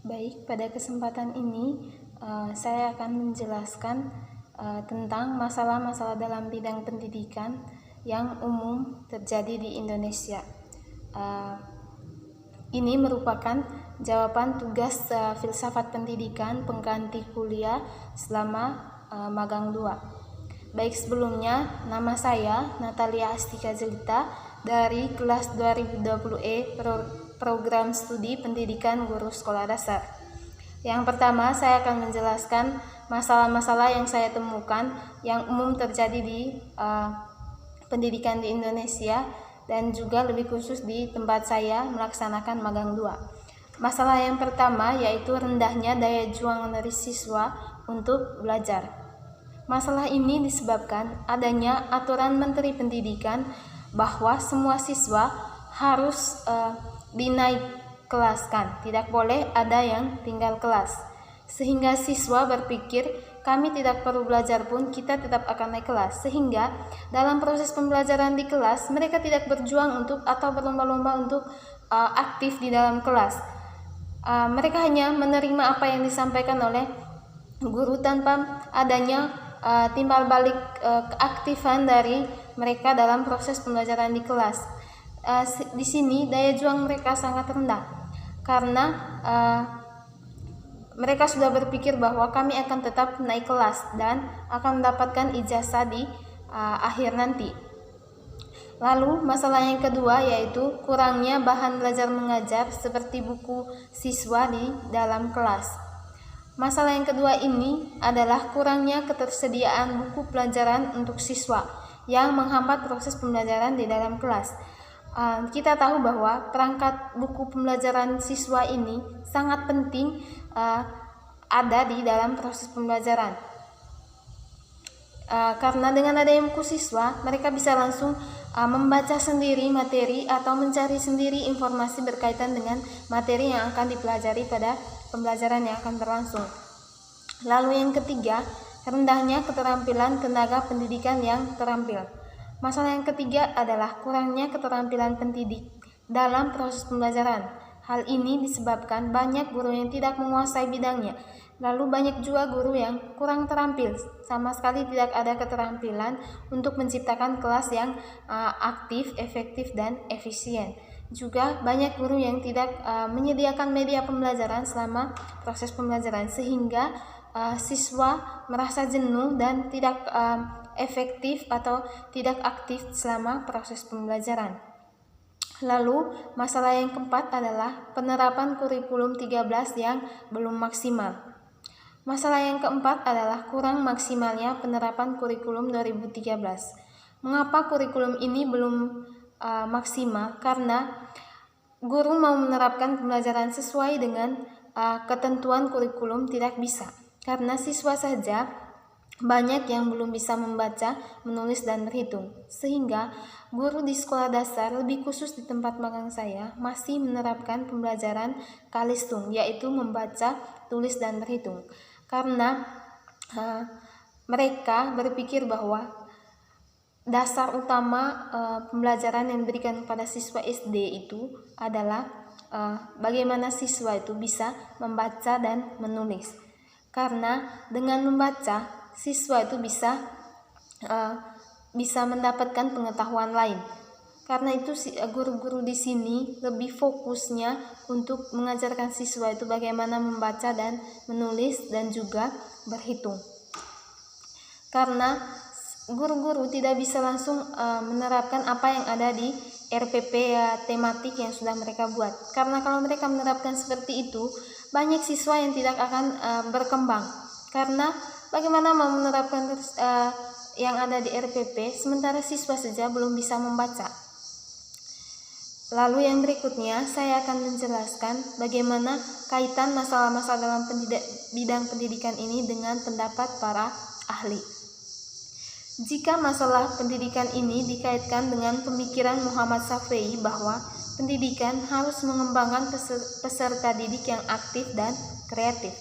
Baik, pada kesempatan ini saya akan menjelaskan tentang masalah-masalah dalam bidang pendidikan yang umum terjadi di Indonesia. Ini merupakan jawaban tugas filsafat pendidikan pengganti kuliah selama magang 2. Baik, sebelumnya nama saya Natalia Astika Jelita dari kelas 2020E Program Studi Pendidikan Guru Sekolah Dasar. Yang pertama, saya akan menjelaskan masalah-masalah yang saya temukan yang umum terjadi di pendidikan di Indonesia dan juga lebih khusus di tempat saya melaksanakan magang 2. Masalah yang pertama yaitu rendahnya daya juang dari siswa untuk belajar. Masalah ini disebabkan adanya aturan Menteri Pendidikan bahwa semua siswa harus dinaik kelaskan, tidak boleh ada yang tinggal kelas. Sehingga siswa berpikir kami tidak perlu belajar pun kita tetap akan naik kelas. Sehingga dalam proses pembelajaran di kelas mereka tidak berjuang untuk atau berlomba-lomba untuk aktif di dalam kelas. Mereka hanya menerima apa yang disampaikan oleh guru tanpa adanya timbal balik keaktifan dari mereka dalam proses pembelajaran di kelas. Di sini daya juang mereka sangat rendah karena mereka sudah berpikir bahwa kami akan tetap naik kelas dan akan mendapatkan ijazah di akhir nanti. Lalu masalah yang kedua yaitu kurangnya bahan belajar mengajar seperti buku siswa di dalam kelas. Masalah yang kedua ini adalah kurangnya ketersediaan buku pelajaran untuk siswa yang menghambat proses pembelajaran di dalam kelas. Kita tahu bahwa perangkat buku pembelajaran siswa ini sangat penting ada di dalam proses pembelajaran. Karena dengan adanya buku siswa, mereka bisa langsung membaca sendiri materi atau mencari sendiri informasi berkaitan dengan materi yang akan dipelajari pada pembelajaran yang akan berlangsung. Lalu yang ketiga, rendahnya keterampilan tenaga pendidikan yang terampil. Masalah yang ketiga adalah kurangnya keterampilan pendidik dalam proses pembelajaran. Hal ini disebabkan banyak guru yang tidak menguasai bidangnya. Lalu banyak juga guru yang kurang terampil, sama sekali tidak ada keterampilan untuk menciptakan kelas yang aktif, efektif, dan efisien. Juga banyak guru yang tidak menyediakan media pembelajaran selama proses pembelajaran sehingga siswa merasa jenuh dan tidak efektif atau tidak aktif selama proses pembelajaran. Lalu masalah yang keempat adalah penerapan kurikulum 13 yang belum maksimal. Masalah yang keempat adalah kurang maksimalnya penerapan kurikulum 2013. Mengapa kurikulum ini belum maksimal? Karena guru mau menerapkan pembelajaran sesuai dengan ketentuan kurikulum tidak bisa. Karena siswa saja banyak yang belum bisa membaca, menulis, dan berhitung. Sehingga guru di sekolah dasar, lebih khusus di tempat magang saya, masih menerapkan pembelajaran kalistung, yaitu membaca, tulis, dan berhitung. Karena mereka berpikir bahwa dasar utama pembelajaran yang diberikan kepada siswa SD itu adalah bagaimana siswa itu bisa membaca dan menulis. Karena dengan membaca, siswa itu bisa mendapatkan pengetahuan lain. Karena itu guru-guru di sini lebih fokusnya untuk mengajarkan siswa itu bagaimana membaca dan menulis dan juga berhitung. Karena guru-guru tidak bisa langsung menerapkan apa yang ada di RPP tematik yang sudah mereka buat. Karena kalau mereka menerapkan seperti itu, banyak siswa yang tidak akan berkembang. Karena bagaimana mau menerapkan yang ada di RPP sementara siswa saja belum bisa membaca. Lalu yang berikutnya saya akan menjelaskan bagaimana kaitan masalah-masalah dalam bidang pendidikan ini dengan pendapat para ahli. Jika masalah pendidikan ini dikaitkan dengan pemikiran Muhammad Syafi'i bahwa pendidikan harus mengembangkan peserta didik yang aktif dan kreatif.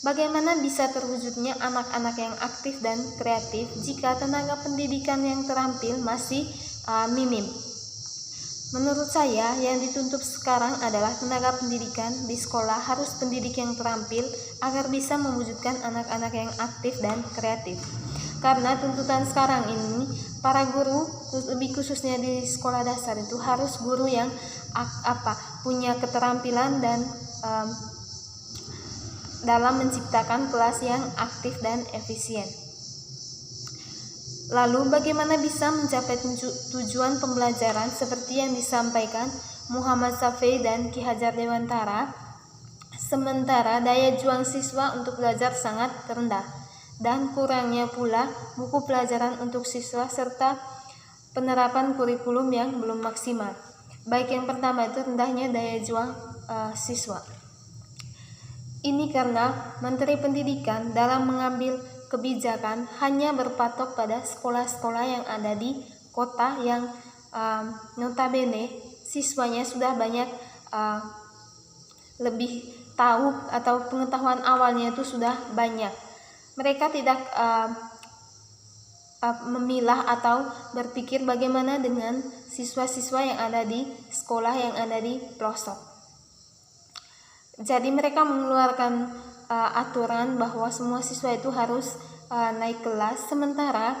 Bagaimana bisa terwujudnya anak-anak yang aktif dan kreatif jika tenaga pendidikan yang terampil masih minim? Menurut saya, yang dituntut sekarang adalah tenaga pendidikan di sekolah harus pendidik yang terampil agar bisa mewujudkan anak-anak yang aktif dan kreatif. Karena tuntutan sekarang ini, para guru, lebih khususnya di sekolah dasar itu harus guru yang punya keterampilan dan dalam menciptakan kelas yang aktif dan efisien. Lalu bagaimana bisa mencapai tujuan pembelajaran seperti yang disampaikan Muhammad Syafi'i dan Ki Hajar Dewantara? Sementara daya juang siswa untuk belajar sangat rendah dan kurangnya pula buku pelajaran untuk siswa serta penerapan kurikulum yang belum maksimal. Baik yang pertama itu rendahnya daya juang siswa. Ini karena Menteri Pendidikan dalam mengambil kebijakan hanya berpatok pada sekolah-sekolah yang ada di kota yang notabene siswanya sudah banyak lebih tahu atau pengetahuan awalnya itu sudah banyak. Mereka tidak memilah atau berpikir bagaimana dengan siswa-siswa yang ada di sekolah yang ada di pelosok. Jadi mereka mengeluarkan aturan bahwa semua siswa itu harus naik kelas, sementara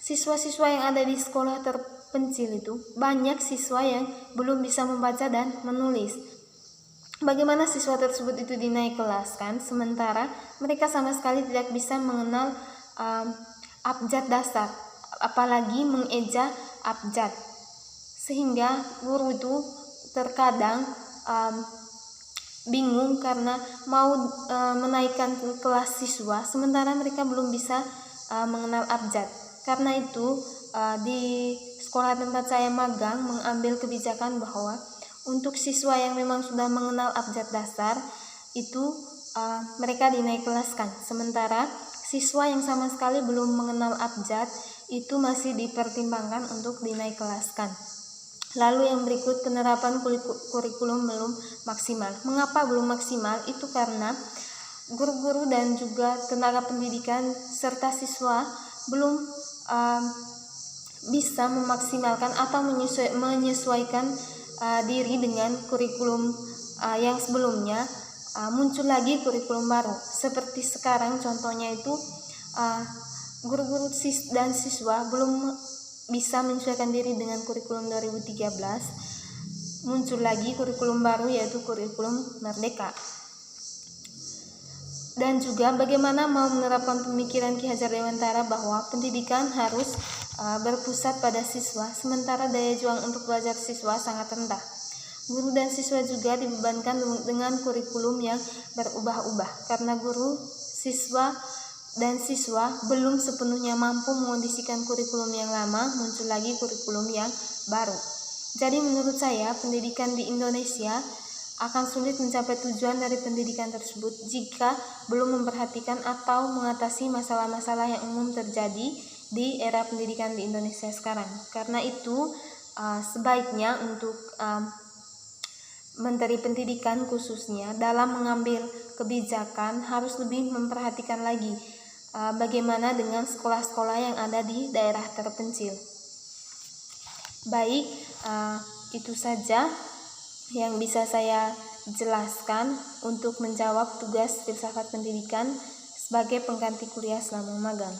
siswa-siswa yang ada di sekolah terpencil itu banyak siswa yang belum bisa membaca dan menulis. Bagaimana siswa tersebut itu dinaik kelas kan, sementara mereka sama sekali tidak bisa mengenal abjad dasar, apalagi mengeja abjad, sehingga guru itu terkadang bingung karena mau menaikkan kelas siswa sementara mereka belum bisa mengenal abjad. Karena itu di sekolah tempat saya magang mengambil kebijakan bahwa untuk siswa yang memang sudah mengenal abjad dasar itu mereka dinaik kelaskan, sementara siswa yang sama sekali belum mengenal abjad itu masih dipertimbangkan untuk dinaik kelaskan. Lalu yang berikut, penerapan kurikulum belum maksimal. Mengapa belum maksimal? Itu karena guru-guru dan juga tenaga pendidikan serta siswa belum bisa memaksimalkan atau menyesuaikan diri dengan kurikulum yang sebelumnya. Muncul lagi kurikulum baru. Seperti sekarang contohnya itu guru-guru dan siswa belum bisa menyesuaikan diri dengan kurikulum 2013, muncul lagi kurikulum baru yaitu kurikulum Merdeka. Dan juga bagaimana mau menerapkan pemikiran Ki Hajar Dewantara bahwa pendidikan harus berpusat pada siswa, sementara daya juang untuk belajar siswa sangat rendah. Guru dan siswa juga dibebankan dengan kurikulum yang berubah-ubah karena guru, siswa dan siswa belum sepenuhnya mampu mengondisikan kurikulum yang lama, muncul lagi kurikulum yang baru. Jadi menurut saya pendidikan di Indonesia akan sulit mencapai tujuan dari pendidikan tersebut jika belum memperhatikan atau mengatasi masalah-masalah yang umum terjadi di era pendidikan di Indonesia sekarang. Karena itu sebaiknya untuk Menteri Pendidikan khususnya dalam mengambil kebijakan harus lebih memperhatikan lagi bagaimana dengan sekolah-sekolah yang ada di daerah terpencil. Baik, itu saja yang bisa saya jelaskan untuk menjawab tugas filsafat pendidikan sebagai pengganti kuliah selama magang.